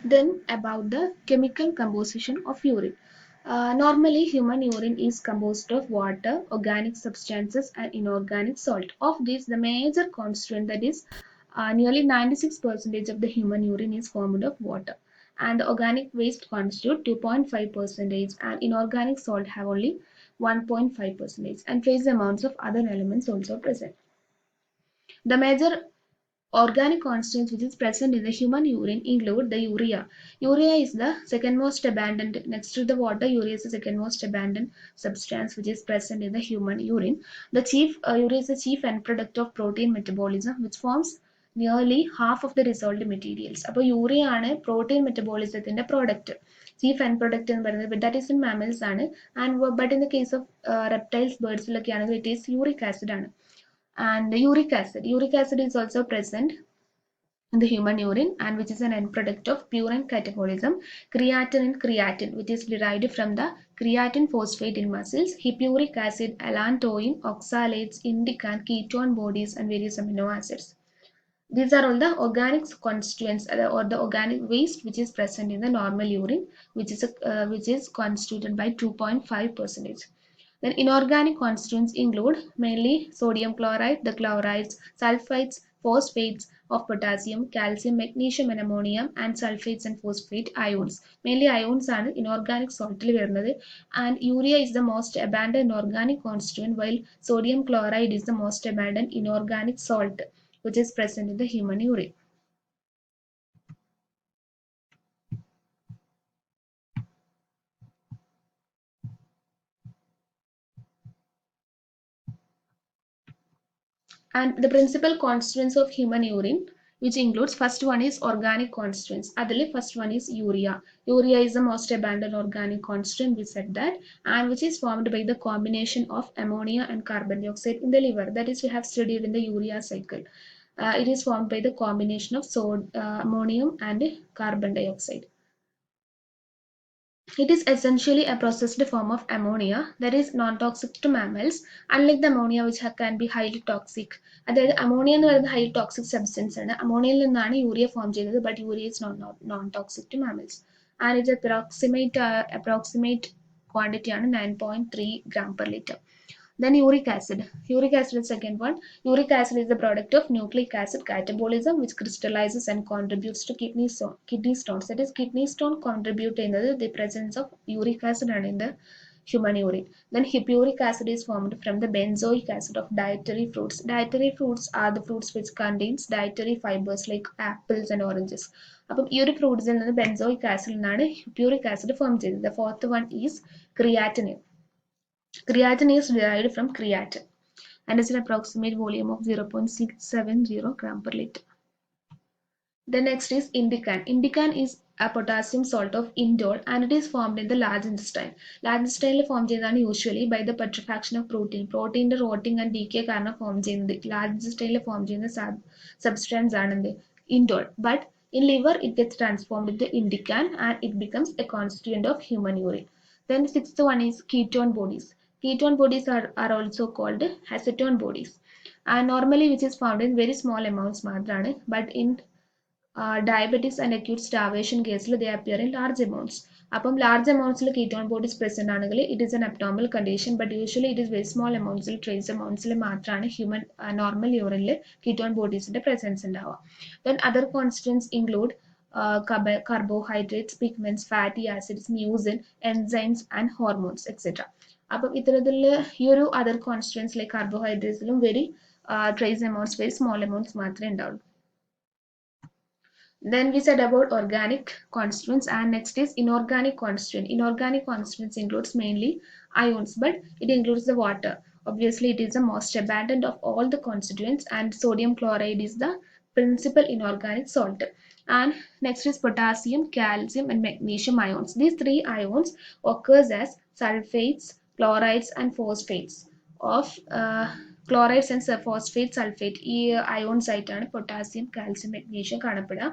Then about the chemical composition of urine. Normally, human urine is composed of water, organic substances, and inorganic salt. Of these, the major constituent, that is nearly 96% of the human urine is formed of water, and the organic waste constitute 2.5%, and inorganic salt have only 1.5%, and trace amounts of other elements also present. The major organic constituents which is present in the human urine include the urea. Urea is the second most abundant, next to the water, urea is the second most abundant substance which is present in the human urine. The chief urea is the chief end product of protein metabolism, which forms nearly half of the dissolved materials. അപ്പോൾ urea ആണ് protein മെറ്റബോളിസത്തിന്റെ product. Chief end product എന്ന് പറയുന്നത്, but that is in mammals ആണ്. And but in the case of reptiles, ബേർഡ്സിലൊക്കെ ആണെങ്കിൽ it is uric acid ആണ്. And uric acid. Uric acid is also present in the human urine, and which is an end product of purine catabolism. Creatine, which is derived from the creatine phosphate in muscles. Hippuric acid, allantoin, oxalates, indican, ketone bodies, and various amino acids. These are all the organic constituents or the organic waste which is present in the normal urine, which is constituted by 2.5%. Then inorganic constituents include mainly sodium chloride, the chlorides, sulfides, phosphates of potassium, calcium, magnesium and ammonium, and sulfates and phosphate ions. Mainly ions are inorganic salt, and urea is the most abundant organic constituent, while sodium chloride is the most abundant inorganic salt which is present in the human urine. And the principal constituents of human urine, which includes, first one is organic constituents. Adili first one is urea. Urea is the most abundant organic constituent, we said that, and which is formed by the combination of ammonia and carbon dioxide in the liver. That is, we have studied in the urea cycle. It is formed by the combination of ammonium and carbon dioxide. It is essentially a processed form of ammonia that is non-toxic to mammals, unlike the ammonia which can be highly toxic. അതായത് ammonia എന്ന് പറയുന്നത് highly toxic substance ആണ്. അമോണിയയിൽ നിന്നാണ് urea form ചെയ്തത്, but urea is non-toxic to mammals. And its approximate quantity ആണ് 9.3 gram per liter. Then uric acid. Uric acid is the second one. Uric acid is the product of nucleic acid catabolism, which crystallizes and contributes to kidney stones. That is, kidney stone contribute in the presence of uric acid and in the human urine. Then hippuric acid is formed from the benzoic acid of dietary fruits. Dietary fruits are the fruits which contains dietary fibers like apples and oranges. അപ്പം ഈ ഒരു ഫ്രൂട്ട്സിൽ നിന്ന് benzoic ആസിഡിൽ നിന്നാണ് ഹിപ്യൂറിക് acid form ചെയ്തത്. The fourth one is creatinine. Creatinine is derived from creatine and has an approximate volume of 0.670 gram per liter. The next is indican. Indican is a potassium salt of indole, and it is formed in the large intestine. Large intestine form ചെയ്യുന്നതാണ് usually by the putrefaction of protein. Protein rotting and decay കാരണം form ചെയ്യുന്നത് large intestine form ചെയ്യുന്ന substance ആണ് indole. But in liver it gets transformed into indican and it becomes a constituent of human urine. Then sixth one is ketone bodies. Ketone bodies are also called acetone bodies, and normally which is found in very small amounts മാത്രമാണ്, but in diabetes and acute starvation കേസിൽ they appear in large amounts. അപ്പം large amounts ketone bodies present ആണെങ്കിൽ it is an abnormal condition, but usually it is very small amounts, trace amounts മാത്രമാണ് human normal urine ketone bodies presence ഉണ്ടാവുക. Then other constituents include carbohydrates, pigments, fatty acids, mucin, enzymes and hormones, etc. അപ്പം ഇത്തരത്തിലുള്ള ഈ ഒരു other constituents like carbohydrates very trace amounts, very small amounts മാത്രമേ ഉണ്ടാവുള്ളൂ. Then we said about organic constituents, and next is inorganic constituent. Inorganic constituents includes mainly ions, but it includes the water. Obviously, it is the most abundant of all the constituents, and sodium chloride is the principal inorganic salt. And next is potassium, calcium, and magnesium ions. These three ions occurs as sulfates, chlorides, and phosphates of chlorides and phosphate, sulfate. ഈ ions ആയിട്ടാണ് potassium, calcium, magnesium കാണപ്പെടുക.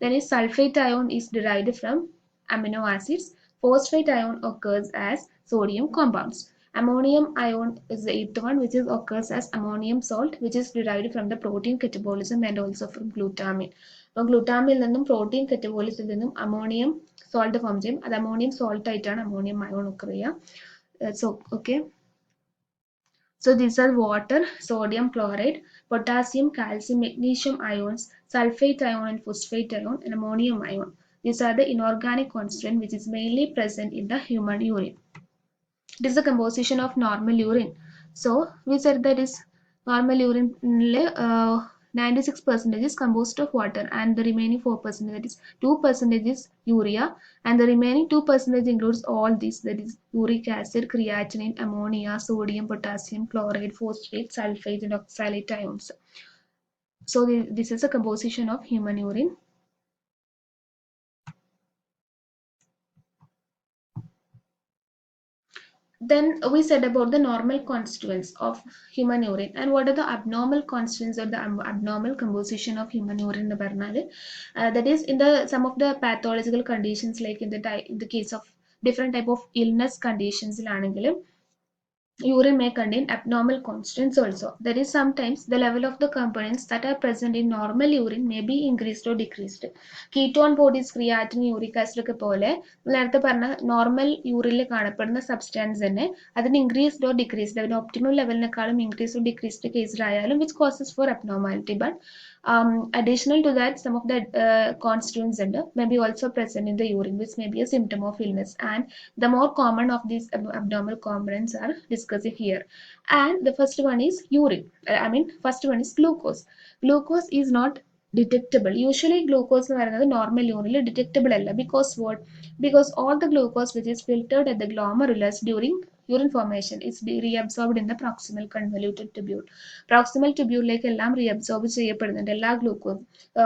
Then is sulfate ion is derived from amino acids. Phosphate ion occurs as sodium compounds. Ammonium ion is the eighth one, which occurs as ammonium salt, which is derived from the protein catabolism and also from glutamine. അപ്പോൾ ഗ്ലൂട്ടാമിൽ നിന്നും protein കറ്റബോളിസിൽ നിന്നും ammonium salt form ചെയ്യും. അത് ammonium salt ആയിട്ടാണ് ammonium ion occur ചെയ്യുക. So okay. So these are water, sodium chloride, potassium, calcium, magnesium ions, sulfate ion and phosphate ion, and ammonium ion. These are the inorganic constituent which is mainly present in the human urine. It is the composition of normal urine. So we said that is normal urine 96% is composed of water and the remaining 4%, that is 2% is urea, and the remaining 2% includes all these, that is uric acid, creatinine, ammonia, sodium, potassium, chloride, phosphate, sulfate and oxalate ions. So this is a composition of human urine. Then we said about the normal constituents of human urine, and what are the abnormal constituents or the abnormal composition of human urine എന്ന് പറഞ്ഞാൽ that is in the some of the pathological conditions, like in the case of different type of illness conditions ലാണെങ്കിലും urine may contain abnormal constituents also. That is, sometimes the level of the components that are present in normal urine may be increased or decreased. Ketone bodies, creatinine, uric acid ഒക്കെ പോലെ നേരത്തെ പറഞ്ഞ normal യൂറിനിൽ കാണപ്പെടുന്ന substance തന്നെ അതിന് increased or decreased, അതിന് optimal ലെവലിനേക്കാളും increased or decreased കേസിലായാലും which causes for abnormality. But additional to that, some of the constituents may be also present in the urine, which may be a symptom of illness, and the more common of these abnormal components are discussed here. And the first one is urine. First one is glucose. Glucose is not detectable. Usually glucose normal urine detectable alla, because what? Because all the glucose which is filtered at the glomerulus during urine formation is reabsorbed in the proximal convoluted tubule. Proximal tubule like ellam reabsorb cheyapedunnund ella glucose,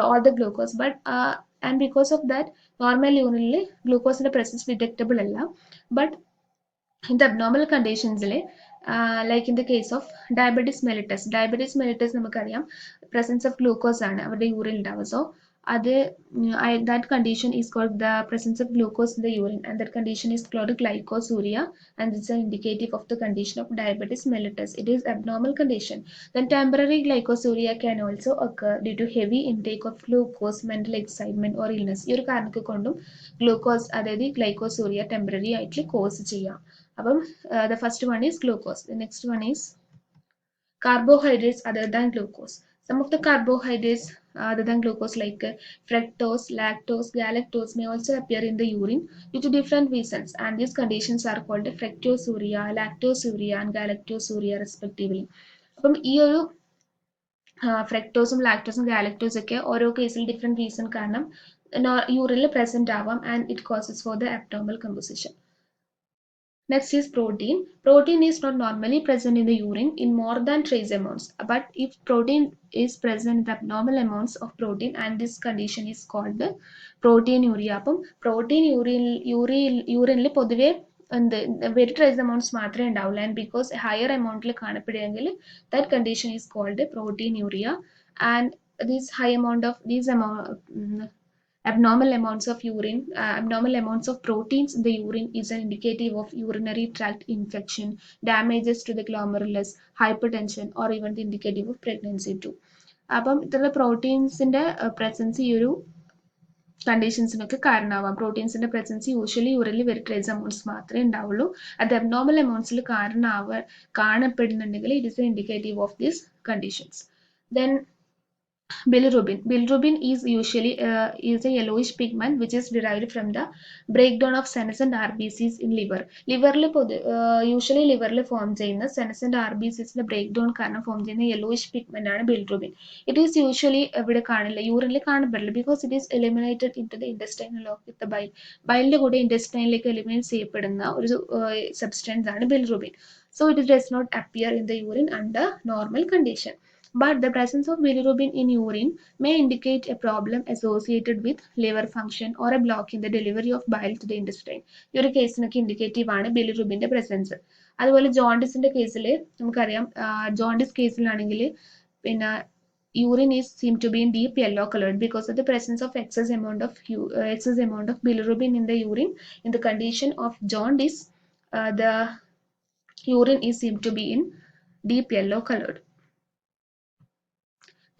all the glucose, but and because of that normal urine glucose presence detectable alla. But in the abnormal conditions like in the case of diabetes mellitus നമുക്കറിയാം presence of glucose ആണ് അവരുടെ urine ഉണ്ടാവുക. So that condition is called the presence of glucose in the urine, and that condition is called glycosuria, and this is indicative of the condition of diabetes mellitus. It is abnormal condition. Then temporary glycosuria can also occur due to heavy intake of glucose, mental excitement or illness. ഈ ഒരു കാരണമൊക്കെ കൊണ്ടും glucose അതായത് glycosuria temporary ആയിട്ട് cos ചെയ്യാം. The first one is glucose. The next one is carbohydrates other than glucose. Some of the carbohydrates other than glucose like fructose, lactose, galactose may also appear in the urine due to different reasons, and these conditions are called fructosuria, lactosuria and galactosuria respectively. അപ്പം ഈ ഒരു ഫ്രക്ടോസും ലാക്ടോസും ഗാലക്ടോസും ഒക്കെ ഓരോ കേസിൽ different reason കാരണം യൂറിനിൽ present ആവാം, and it causes for the abnormal composition. Next is protein. Protein is not normally present in the urine in more than trace amounts. But if protein is present in the abnormal amounts of protein, and this condition is called the proteinuria. അപ്പം protein യൂറിനിൽ പൊതുവെ very trace amounts മാത്രമേ ഉണ്ടാവുള്ളൂ, and because higher amountൽ കാണപ്പെടുകയെങ്കിൽ that condition is called proteinuria. And this high amount of abnormal amounts of urine, abnormal amounts of proteins in the urine is an indicative of urinary tract infection, damages to the glomerulus, hypertension, or even the indicative of pregnancy too. അപ്പം ഇത്തരം പ്രോട്ടീൻസിന്റെ presence ഈ ഒരു കണ്ടീഷൻസിനൊക്കെ കാരണമാവാം. പ്രോട്ടീൻസിന്റെ presence usually യൂറിനിൽ very trace amounts മാത്രമേ ഉണ്ടാവുള്ളൂ. അത് അബ്നോർമൽ അമൗണ്ട്സിൽ കാണപ്പെടുന്നുണ്ടെങ്കിൽ it is a indicative of these conditions. Then bilirubin. Bilirubin is usually is a yellowish pigment which is derived from the breakdown of senescent RBCs in liver. Liverൽ usually liverൽ form ചെയ്യുന്ന senescent RBCsന്റെ breakdown കാരണം form ചെയ്യുന്ന yellowish pigment ആണ് bilirubin. It is usually എവിടെ കാണില്ല, യൂറിനിൽ കാണപ്പെടില്ല, because it is eliminated into the intestine along with the bile. ബൈലിന്റെ കൂടെ intestineലേക്ക് eliminate ചെയ്യപ്പെടുന്ന ഒരു substance ആണ് bilirubin. So it does not appear in the urine under normal condition. But the presence of bilirubin in urine may indicate a problem associated with liver function or a block in the delivery of bile to the intestine. ഈ ഒരു കേസിനൊക്കെ indicative ആണ് ബിലിറുബിന്റെ presence. അതുപോലെ ജോണ്ടിസിന്റെ കേസിൽ നമുക്കറിയാം, jaundice കേസിലാണെങ്കിൽ പിന്നെ urine is seem to be in deep yellow colored because of the presence of excess amount of bilirubin in the urine. In the condition of jaundice, the urine is seem to be in deep yellow colored.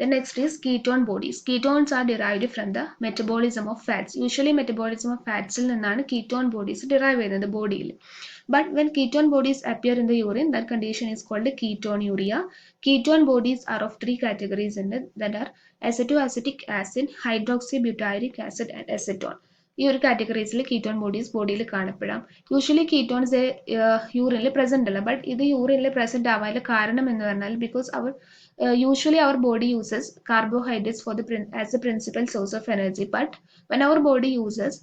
Then next is ketone bodies. Ketones are derived from the metabolism of fats. Usually metabolism of fats il ninnanu ketone bodies derive cheyyunnathu body il. But when ketone bodies appear in the urine, that condition is called ketonuria. Ketone bodies are of three categories in it, that are acetoacetic acid, hydroxybutyric acid and acetone. ഈ ഒരു കാറ്റഗറീസിൽ ketone bodies ബോഡിയിൽ കാണപ്പെടാം. Usually ketones യൂറിനിൽ present അല്ല, but ഇത് യൂറിനിൽ present ആവാനുള്ള കാരണം എന്ന് പറഞ്ഞാൽ ബിക്കോസ് അവർ usually our body uses carbohydrates for the as the principal source of energy, but when our body uses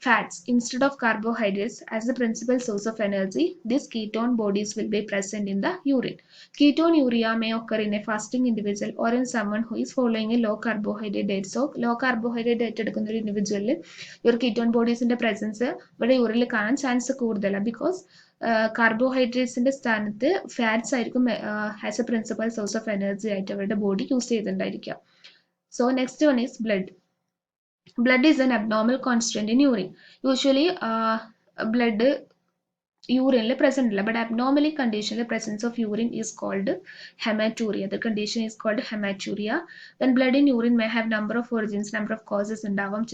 fats instead of carbohydrates as the principal source of energy, these ketone bodies will be present in the urine. Ketonuria may occur in a fasting individual or in someone who is following a low carbohydrate diet. So low carbohydrate diet എടുക്കുന്ന ഒരു individual your ketone bodies in the presence ഇവിടെ യൂറിനിൽ കാണാൻ chance കൂടുതലാണ് because കാർബോഹൈഡ്രേറ്റ്സിന്റെ സ്ഥാനത്ത് fats ആയിരിക്കും as a principal source of energy ആയിട്ട് അവരുടെ body use ചെയ്തിട്ടുണ്ടായിരിക്കുക. So next one is blood. Blood is an abnormal constituent in urine. Usually blood urine present, but abnormally conditional presence of urine is called hematuria. The condition is called hematuria. Then blood in urine may have number of origins, number of causes ഉണ്ടാവാം,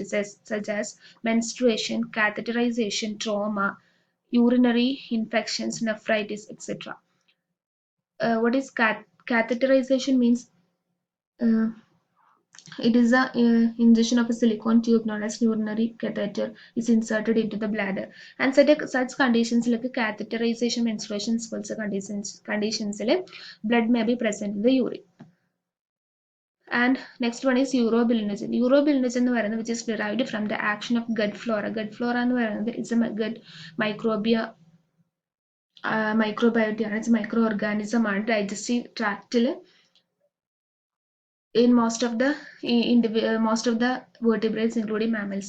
such as menstruation, catheterization, trauma, urinary infections, nephritis, etc. What is catheterization means? It is a injection of a silicone tube known as urinary catheter is inserted into the bladder, and such conditions like catheterization, menstruation, also conditions blood may be present in the urine. And next one is urobilinogen. Urobilinogen which is derived from the action of gut flora. Gut flora is a gut microbiota, it's a microorganism and digestive tract in most of the vertebrates including mammals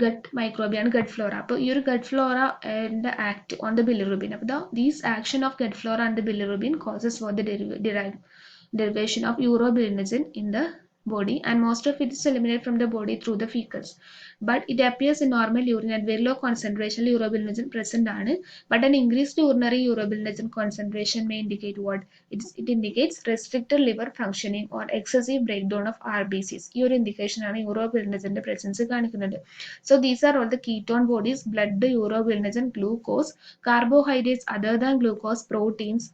gut microbiome gut flora. So your gut flora and act on the bilirubin. These action of gut flora and the bilirubin causes for the derivation of urobilinogen in the body, and most of it is eliminated from the body through the fecals. But it appears in normal urine at very low concentration urobilinogen present, but an increased urinary urobilinogen concentration may indicate what? It indicates restricted liver functioning or excessive breakdown of RBCs. Your indication ആണ് urobilinogen presence കാണിക്കുന്നത്. So these are all the ketone bodies: blood, urobilinogen, glucose, carbohydrates other than glucose, proteins,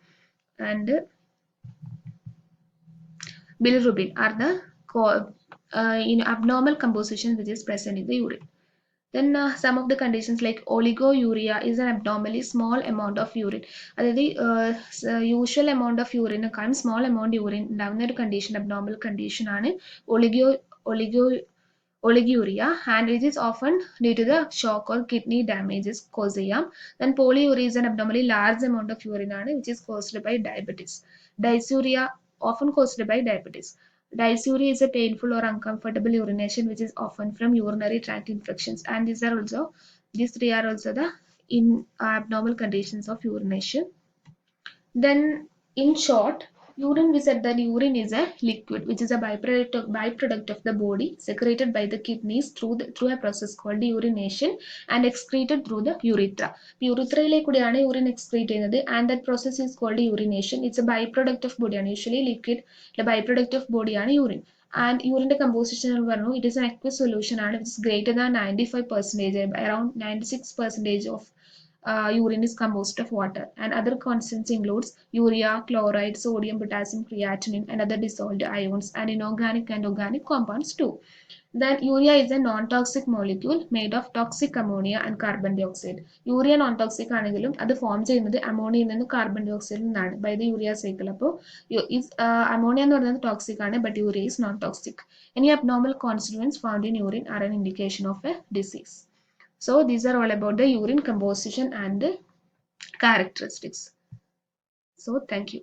and bilirubin are the abnormal composition which is present in the urine. Then some of the conditions like oligouria is an abnormally small amount of urine. The usual amount of urine comes small amount urine down the condition, abnormal condition ആണ് oliguria, and it is often due to the shock or kidney damages cause ചെയ്യാം. Then polyuria is an abnormally large amount of urine which is caused by diabetes. Dysuria often caused by diabetes. Dysuria is a painful or uncomfortable urination which is often from urinary tract infections, and these three are also the abnormal conditions of urination. Then in short, we said that urine is a liquid which is a byproduct of the body, secreted by the kidneys through a process called urination and excreted through the urethra. Urethra urine excrete and that process is called urination. It's a byproduct of body, and usually liquid the byproduct of body urine. And urine composition it is an aqueous solution and which is greater than 95%, around 96% of urine is composed of water, and other constants includes urea, chloride, sodium, potassium, creatinine, and other dissolved ions, and inorganic and organic compounds too. Then urea is a non-toxic molecule made of toxic ammonia and carbon dioxide. Urea non-toxic ആണെങ്കിലും അത് form ചെയ്യുന്നത് അമോണിയയിൽ നിന്ന് carbon ഡയോക്സൈഡിൽ നിന്നാണ് by the urea cycle. അപ്പോൾ ammonia എന്ന് പറയുന്നത് toxic ആണ്, but urea is non-toxic. Any abnormal constituents found in urine are an indication of a disease. So these are all about the urine composition and characteristics. So thank you.